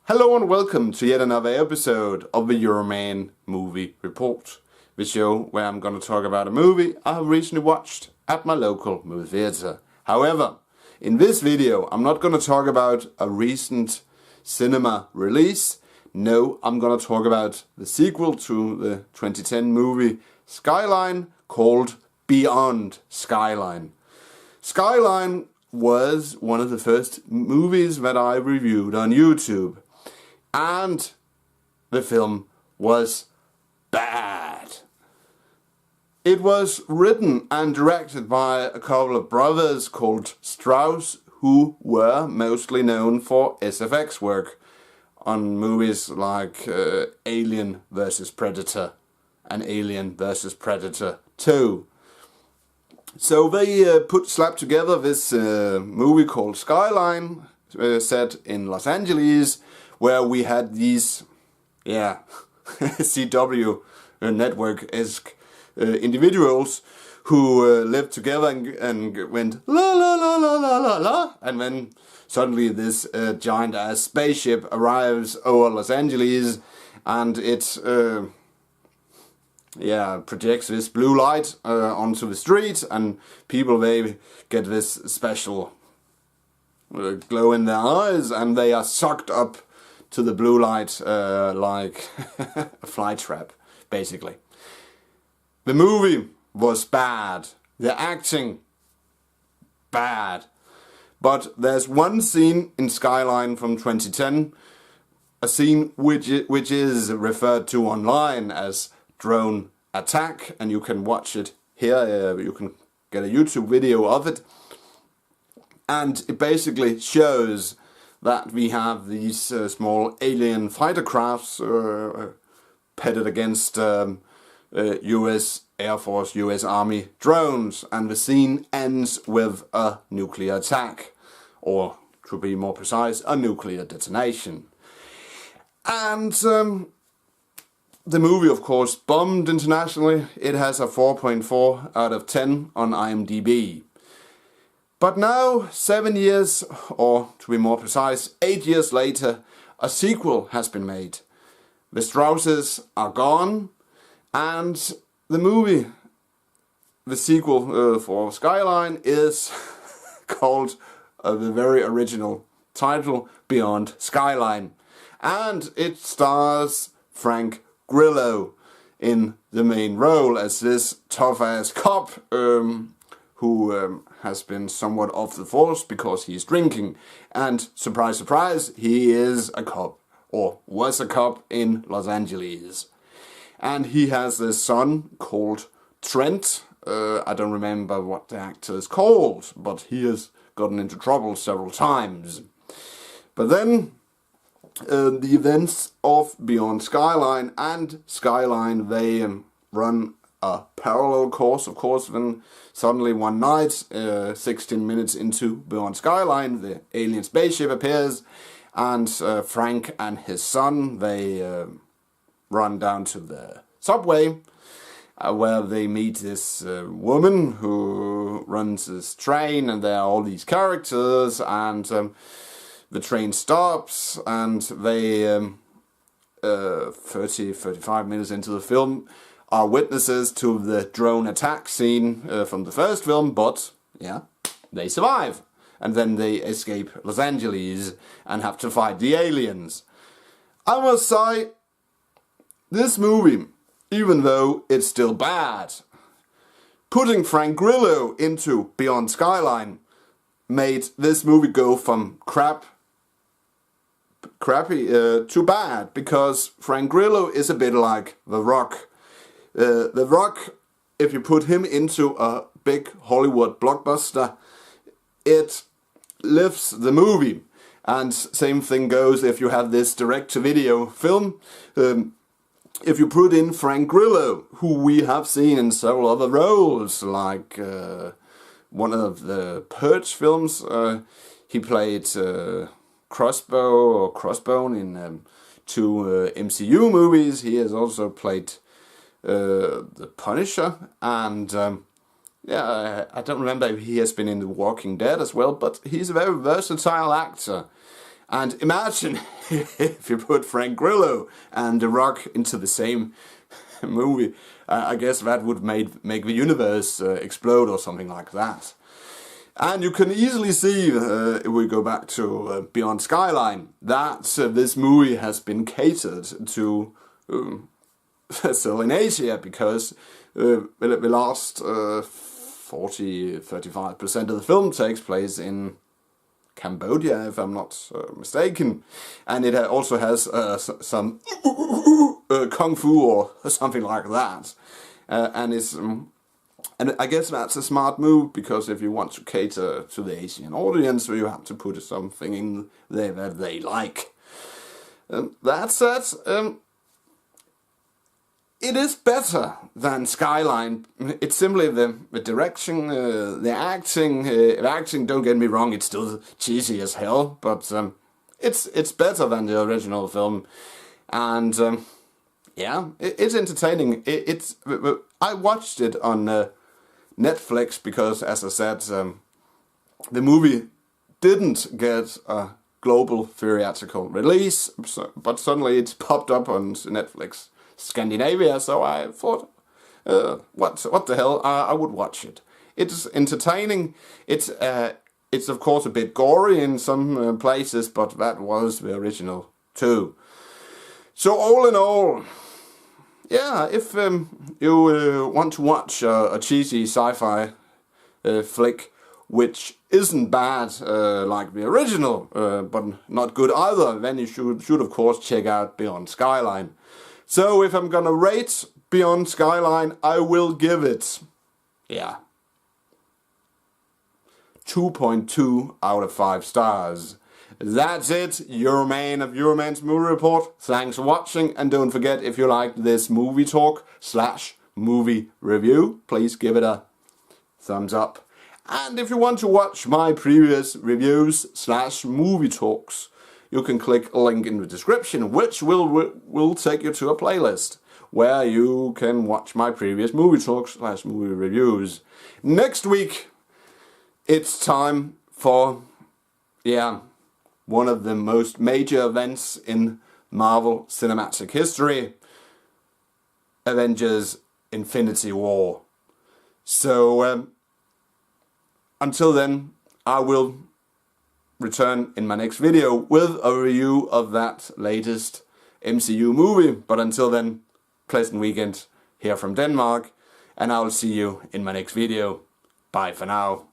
Hello and welcome to yet another episode of the Euroman Movie Report, the show where I'm going to talk about a movie I have recently watched at my local movie theatre. However, in this video I'm not going to talk about a recent cinema release. No, I'm going to talk about the sequel to the 2010 movie Skyline called Beyond Skyline. Skyline was one of the first movies that I reviewed on YouTube. And the film was bad. It was written and directed by a couple of brothers called Strauss, who were mostly known for SFX work on movies like Alien vs. Predator and Alien vs. Predator 2. So they slapped together this movie called Skyline, set in Los Angeles, where we had these, CW network-esque individuals who lived together and went la la la la la la la, and then suddenly this giant-ass spaceship arrives over Los Angeles, and it projects this blue light onto the street, and people, they get this special glow in their eyes, and they are sucked up to the blue light like a fly trap, basically. The movie was bad. The acting, bad. But there's one scene in Skyline from 2010, a scene which is referred to online as drone attack, and you can watch it here. You can get a YouTube video of it. And it basically shows that we have these small alien fighter crafts pitted against US Air Force, US Army drones, and the scene ends with a nuclear attack, or to be more precise, a nuclear detonation. And the movie, of course, bombed internationally. It has a 4.4 out of 10 on IMDb. But now, 7 years, or to be more precise, 8 years later, a sequel has been made. The Strausses are gone, and the movie, the sequel for Skyline, is called the very original title, Beyond Skyline. And it stars Frank Grillo in the main role as this tough-ass cop who has been somewhat off the force because he's drinking. And surprise, surprise, he is a cop, or was a cop in Los Angeles. And he has this son called Trent. I don't remember what the actor is called, but he has gotten into trouble several times. But then the events of Beyond Skyline and Skyline, they run a parallel course, of course. Then suddenly one night, 16 minutes into Beyond Skyline, the alien spaceship appears, and Frank and his son, they run down to the subway, where they meet this woman who runs this train, and there are all these characters, and the train stops, and they 35 minutes into the film are witnesses to the drone attack scene from the first film, but they survive. And then they escape Los Angeles and have to fight the aliens. I must say, this movie, even though it's still bad, putting Frank Grillo into Beyond Skyline made this movie go from crappy to bad, because Frank Grillo is a bit like The Rock. The Rock, if you put him into a big Hollywood blockbuster, it lifts the movie. And same thing goes if you have this direct-to-video film. If you put in Frank Grillo, who we have seen in several other roles, like one of the Purge films, he played Crossbone in two MCU movies. He has also played the Punisher, and I don't remember if he has been in The Walking Dead as well, but he's a very versatile actor. And imagine if you put Frank Grillo and The Rock into the same movie. I guess that would make the universe explode or something like that. And you can easily see, if we go back to Beyond Skyline, that this movie has been catered to sell in Asia, because the last 35% of the film takes place in Cambodia, if I'm not mistaken, and it also has some kung fu or something like that, and it's and I guess that's a smart move, because if you want to cater to the Asian audience, you have to put something in there that they like. That said, it is better than Skyline. It's simply the direction, the acting. The acting, don't get me wrong, it's still cheesy as hell, but it's better than the original film, and yeah, it's entertaining. I watched it on Netflix because, as I said, the movie didn't get a global theatrical release, but suddenly it's popped up on Netflix Scandinavia, so I thought, what the hell, I would watch it. It's entertaining. It's of course a bit gory in some places, but that was the original too. So all in all, yeah, if you want to watch a cheesy sci-fi flick, which isn't bad like the original, but not good either, then you should of course check out Beyond Skyline. So if I'm gonna rate Beyond Skyline, I will give it, 2.2 out of 5 stars. That's it, Euroman of Euroman's Movie Report. Thanks for watching, and don't forget, if you liked this movie talk / movie review, please give it a thumbs up. And if you want to watch my previous reviews / movie talks, you can click a link in the description, which will take you to a playlist where you can watch my previous movie talks / movie reviews. Next week, it's time for, one of the most major events in Marvel cinematic history, Avengers Infinity War. So, until then, I will return in my next video with a review of that latest MCU movie. But until then, pleasant weekend here from Denmark, and I'll see you in my next video. Bye for now.